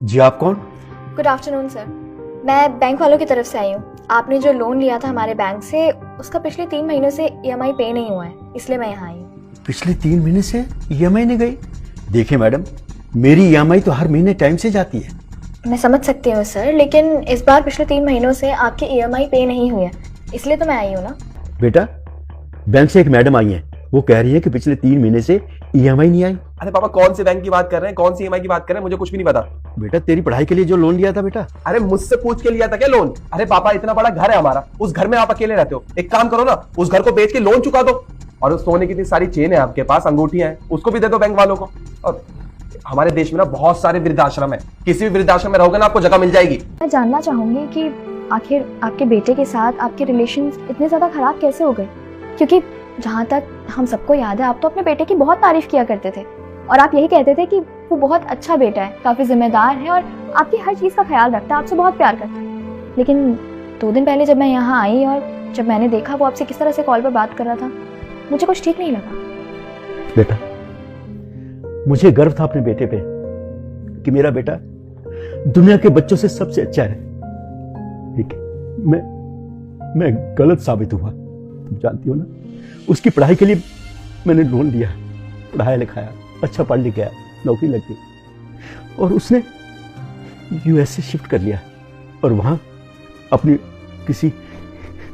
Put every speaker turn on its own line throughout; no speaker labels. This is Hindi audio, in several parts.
जी आप कौन?
Good afternoon sir. मैं बैंक वालों की तरफ से आई हूँ। आपने जो लोन लिया था हमारे बैंक से, उसका पिछले 3 महीनों से ईएमआई पे नहीं हुआ है, इसलिए मैं यहाँ आई हूँ।
पिछले 3 महीने से ईएमआई नहीं गई? देखिए मैडम, मेरी ईएमआई तो हर महीने टाइम से जाती है।
मैं समझ सकती हूँ सर, लेकिन इस बार पिछले 3 महीनों से आपकी ईएमआई पे नहीं हुई है, इसलिए तो मैं आई हूँ ना।
बेटा, बैंक से एक मैडम आई है, वो कह रही है कि पिछले 3 महीने से ईएमआई नहीं आई।
अरे पापा, कौन से बैंक की बात कर रहे हैं, कौन सी ईएमआई की बात कर रहे हैं, मुझे कुछ भी नहीं पता।
बेटा, तेरी पढ़ाई के लिए जो लोन लिया था बेटा।
अरे मुझसे पूछ के लिया था क्या लोन? अरे पापा, इतना बड़ा घर है हमारा, उस घर में आप अकेले रहते हो। एक काम करो ना, उस घर को बेच के लोन चुका दो। और उस सोने की इतनी सारी चेन है आपके पास, अंगूठियां हैं, उसको भी दे दो बैंक वालों को। और हमारे देश में ना बहुत सारे वृद्धाश्रम है, किसी भी वृद्धाश्रम में रहोगे ना, आपको जगह मिल जाएगी।
मैं जानना चाहूंगी कि आखिर आपके बेटे के साथ आपके रिलेशन इतने ज्यादा खराब कैसे हो गए? क्योंकि जहाँ तक हम सबको याद है, आप तो अपने बेटे की बहुत तारीफ किया करते थे और आप यही कहते थे कि वो बहुत अच्छा बेटा है, काफी जिम्मेदार है और आपकी हर चीज का ख्याल रखता है, आपसे बहुत प्यार करता है। लेकिन 2 दिन पहले जब मैं यहाँ आई और जब मैंने देखा वो आपसे किस तरह से कॉल पर बात कर रहा था, मुझे कुछ ठीक नहीं लगा।
बेटा, मुझे गर्व था अपने बेटे पे कि मेरा बेटा दुनिया के बच्चों से सबसे अच्छा है। लेकिन मैं गलत साबित हुआ। तुम जानती हो ना, उसकी पढ़ाई के लिए मैंने लोन लिया, पढ़ाया लिखाया, अच्छा पढ़ लिख गया, नौकरी लग गई और उसने यूएसए शिफ्ट कर लिया और वहां अपनी किसी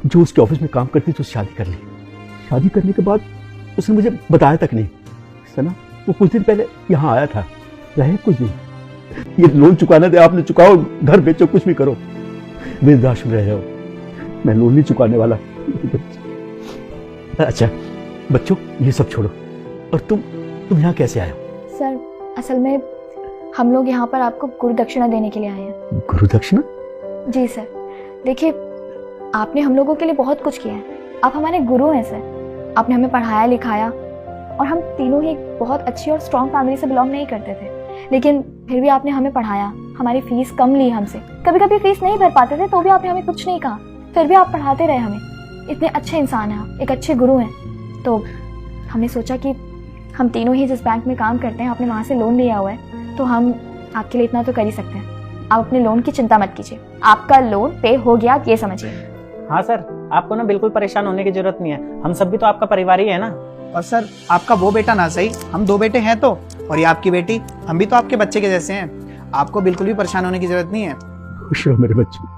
जो उसके ऑफिस में काम करती थी उससे शादी कर ली। शादी करने के बाद उसने मुझे बताया तक नहीं। सना, वो कुछ दिन पहले यहाँ आया था, रहे कुछ दिन। ये लोन चुकाना थे, आपने चुकाओ, घर बेचो, कुछ भी करो, वृद्धाश्रम रहे हो, मैं लोन नहीं चुकाने वाला। अच्छा बच्चों, ये सब छोड़ो, और तुम यहाँ कैसे आए हो?
सर, असल में हम लोग यहाँ पर आपको गुरु दक्षिणा देने के लिए आए हैं।
गुरु दक्षिणा?
जी सर, देखिए आपने हम लोगों के लिए बहुत कुछ किया है, आप हमारे गुरु हैं सर। आपने हमें पढ़ाया लिखाया और हम तीनों ही एक बहुत अच्छी और स्ट्रॉन्ग फैमिली से बिलोंग नहीं करते थे, लेकिन फिर भी आपने हमें पढ़ाया, हमारी फीस कम ली हमसे, कभी कभी फीस नहीं भर पाते थे तो भी आपने हमें कुछ नहीं कहा, फिर भी आप पढ़ाते रहे हमें। इतने अच्छे इंसान हैं आप, एक अच्छे गुरु हैं। तो हमने सोचा कि हम तीनों ही जिस बैंक में काम करते हैं, आपने वहाँ से लोन लिया हुआ है, तो हम आपके लिए इतना तो कर ही सकते हैं। आप अपने लोन की चिंता मत कीजिए, आपका लोन पे हो गया, आप ये समझिए।
हाँ सर, आपको ना बिल्कुल परेशान होने की जरूरत नहीं है, हम सब भी तो आपका परिवार ही है ना।
और सर, आपका वो बेटा ना सही, हम 2 बेटे हैं तो, और ये आपकी बेटी, हम भी तो आपके बच्चे के जैसे हैं। आपको बिल्कुल भी परेशान होने की जरूरत नहीं है।
खुश रहो मेरे बच्चे।